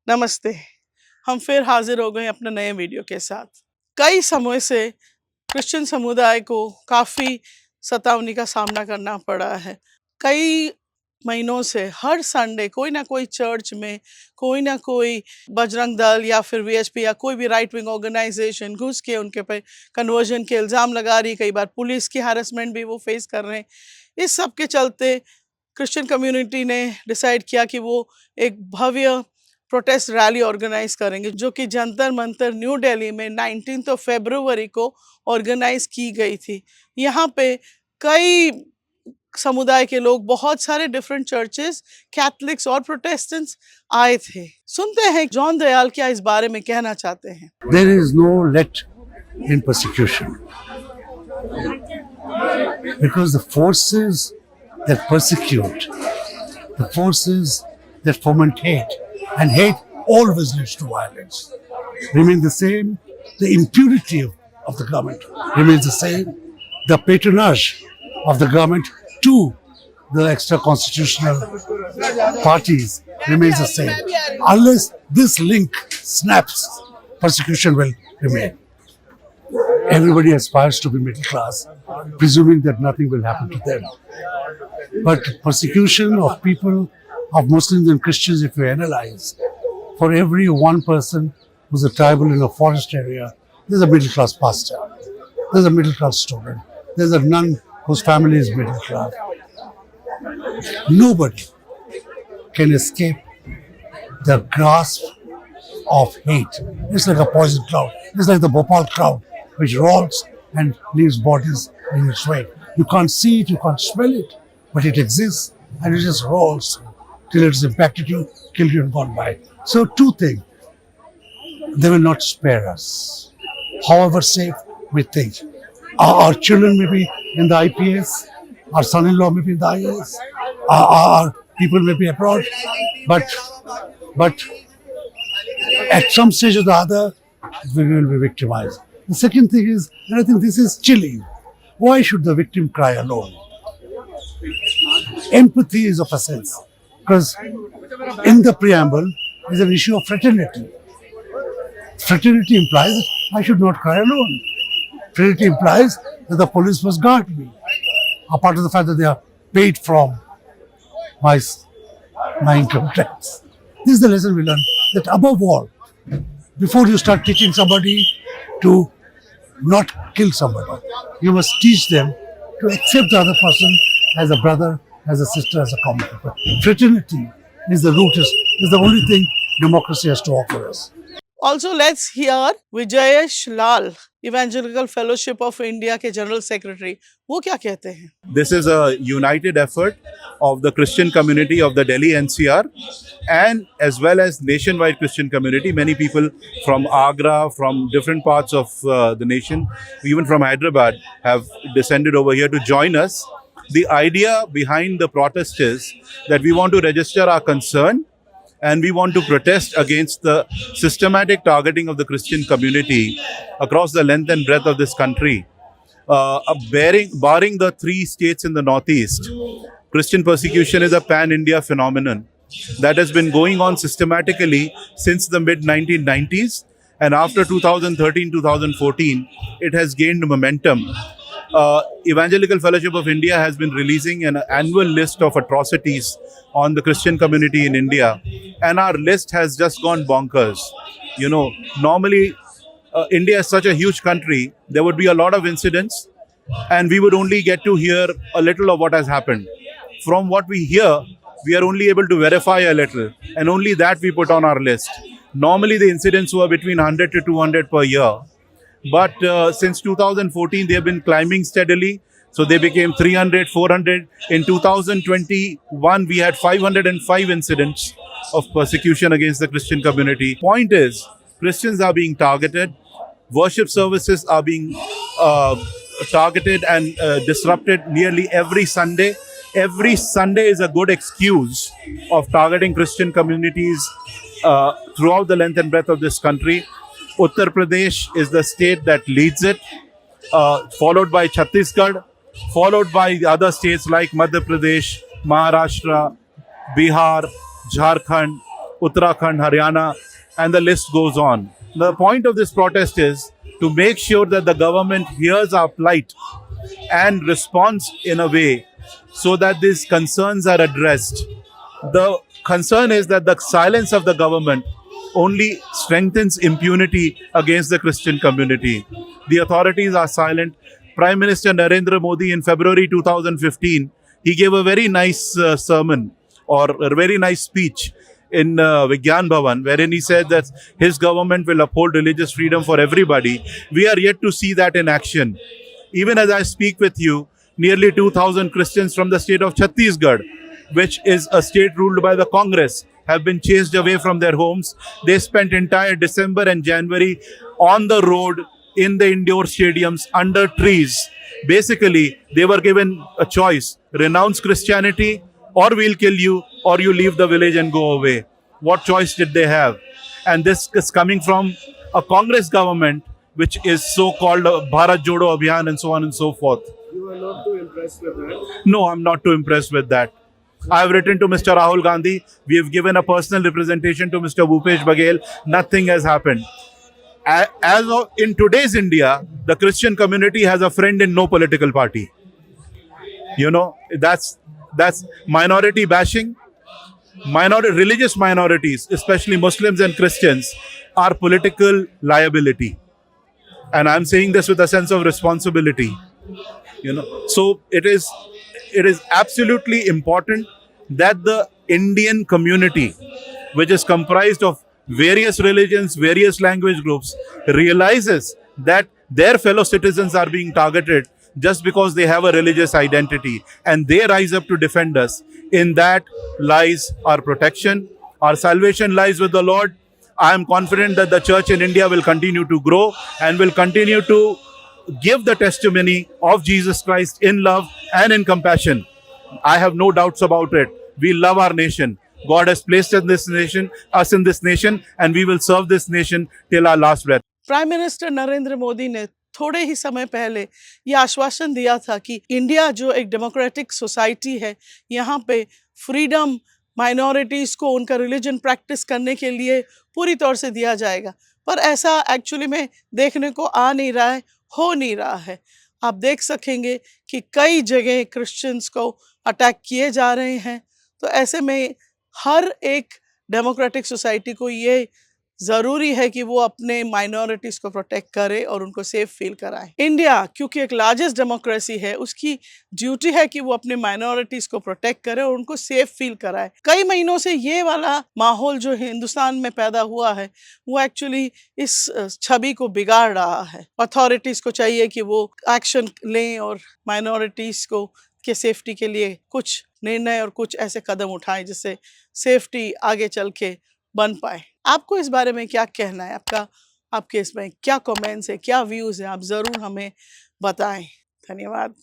नमस्ते। हम फिर हाजिर हो गए अपने नए वीडियो के साथ। कई समय से क्रिश्चियन समुदाय को काफ़ी सतावनी का सामना करना पड़ा है। कई महीनों से हर संडे कोई ना कोई चर्च में कोई ना कोई बजरंग दल या फिर वीएचपी या कोई भी राइट विंग ऑर्गेनाइजेशन घुस के उनके पे कन्वर्जन के इल्ज़ाम लगा रही है। कई बार पुलिस की हैरेसमेंट भी वो फेस कर रहे हैं। इस सब के चलते क्रिश्चियन कम्युनिटी ने डिसाइड किया कि वो एक भव्य प्रोटेस्ट रैली ऑर्गेनाइज करेंगे, जो कि जंतर मंतर न्यू दिल्ली में 19 फरवरी को ऑर्गेनाइज की गई थी। यहाँ पे कई समुदाय के लोग, बहुत सारे डिफरेंट चर्चेस, कैथलिक्स और प्रोटेस्टेंट्स आए थे। सुनते हैं जॉन दयाल क्या इस बारे में कहना चाहते हैं। There is no let in persecution because the forces that persecute, the forces that foment hate, and hate always leads to violence, remain the same. The impunity of the government remains the same. The patronage of the government to the extra constitutional parties remains the same. Unless this link snaps, persecution will remain. Everybody aspires to be middle class, presuming that nothing will happen to them. But persecution of people, of Muslims and Christians, if you analyze, for every one person who's a tribal in a forest area, there's a middle class pastor, there's a middle class student, there's a nun whose family is middle class. Nobody can escape the grasp of hate. It's like a poison cloud. It's like the Bhopal crowd, which rolls and leaves bodies in its wake. You can't see it, you can't smell it, but it exists and it just rolls till it's impacted you, killed you and gone by. So two things. They will not spare us. However safe we think. Our children may be in the IPS, our son-in-law may be in the IAS, our people may be abroad, but at some stage or the other, we will be victimized. The second thing is, and I think this is chilling, why should the victim cry alone? Empathy is of essence, because in the preamble is an issue of fraternity. Fraternity implies that I should not cry alone. Fraternity implies that the police must guard me, apart from the fact that they are paid from my income tax. This is the lesson we learn, that above all, before you start teaching somebody to not kill somebody, you must teach them to accept the other person as a brother, as a sister, as a common people. Fraternity is the root, is the only thing democracy has to offer us. Also, let's hear Vijayesh Lal, Evangelical Fellowship of India के general secretary, वो क्या कहते हैं। This is a united effort of the Christian community of the Delhi NCR and as well as nationwide Christian community. Many people from Agra, from different parts of the nation, even from Hyderabad, have descended over here to join us. The idea behind the protest is that we want to register our concern and we want to protest against the systematic targeting of the Christian community across the length and breadth of this country. Barring the 3 states in the northeast, Christian persecution is a pan-India phenomenon that has been going on systematically since the mid-1990s, and after 2013-2014, it has gained momentum. Evangelical Fellowship of India has been releasing an annual list of atrocities on the Christian community in India, and our list has just gone bonkers. You know, normally India is such a huge country, there would be a lot of incidents and we would only get to hear a little of what has happened. From what we hear, we are only able to verify a little, and only that we put on our list. Normally the incidents were between 100 to 200 per year. But since 2014, they have been climbing steadily. So they became 300, 400. In 2021, we had 505 incidents of persecution against the Christian community. Point is, Christians are being targeted. Worship services are being targeted and disrupted nearly every Sunday. Every Sunday is a good excuse of targeting Christian communities throughout the length and breadth of this country. Uttar Pradesh is the state that leads it, followed by Chhattisgarh, followed by the other states like Madhya Pradesh, Maharashtra, Bihar, Jharkhand, Uttarakhand, Haryana, and the list goes on. The point of this protest is to make sure that the government hears our plight and responds in a way so that these concerns are addressed. The concern is that the silence of the government only strengthens impunity against the Christian community. The authorities are silent. Prime Minister Narendra Modi in February 2015, he gave a very nice sermon or a very nice speech in Vigyan Bhavan, wherein he said that his government will uphold religious freedom for everybody. We are yet to see that in action. Even as I speak with you, nearly 2,000 Christians from the state of Chhattisgarh, which is a state ruled by the Congress, have been chased away from their homes. They spent entire December and January on the road, in the indoor stadiums, under trees. Basically, they were given a choice: renounce Christianity, or we'll kill you, or you leave the village and go away. What choice did they have? And this is coming from a Congress government which is so called Bharat Jodo Abhiyan and so on and so forth. You are not too impressed with that? No, I'm not too impressed with that. I have written to Mr. Rahul Gandhi. We have given a personal representation to Mr. Bhupesh Baghel. Nothing has happened. As of, in today's India, the Christian community has a friend in no political party. You know, that's minority bashing. Religious minorities, especially Muslims and Christians, are political liability. And I'm saying this with a sense of responsibility. So it is absolutely important that the Indian community, which is comprised of various religions, various language groups, realizes that their fellow citizens are being targeted just because they have a religious identity, and they rise up to defend us. In that lies our protection. Our salvation lies with the Lord. I am confident that the church in India will continue to grow and will continue to give the testimony of Jesus Christ in love and in compassion. I have no doubts about it. We love our nation. God has placed us in this nation, and we will serve this nation till our last breath. Prime minister Narendra Modi ने थोड़े ही समय पहले ये आश्वासन दिया था कि India जो एक डेमोक्रेटिक सोसाइटी है, यहाँ पे फ्रीडम माइनॉरिटीज़ को उनका रिलीजन प्रैक्टिस करने के लिए पूरी तौर से दिया जाएगा। पर ऐसा एक्चुअली में देखने को आ नहीं रहा है, हो नहीं रहा है। आप देख सकेंगे कि कई जगह क्रिश्चियंस को अटैक किए जा रहे हैं। तो ऐसे में हर एक डेमोक्रेटिक सोसाइटी को ये ज़रूरी है कि वो अपने माइनॉरिटीज़ को प्रोटेक्ट करे और उनको सेफ फील कराए। इंडिया क्योंकि एक लार्जेस्ट डेमोक्रेसी है, उसकी ड्यूटी है कि वो अपने माइनॉरिटीज़ को प्रोटेक्ट करे और उनको सेफ फील कराए। कई महीनों से ये वाला माहौल जो हिंदुस्तान में पैदा हुआ है, वो एक्चुअली इस छवि को बिगाड़ रहा है। अथॉरिटीज़ को चाहिए कि वो एक्शन लें और माइनॉरिटीज़ को के सेफ्टी के लिए कुछ निर्णय और कुछ ऐसे कदम उठाएं जिससे सेफ्टी आगे चल के बन पाए। आपको इस बारे में क्या कहना है? आपके इसमें क्या कमेंट्स है, क्या व्यूज़ हैं? आप ज़रूर हमें बताएं। धन्यवाद।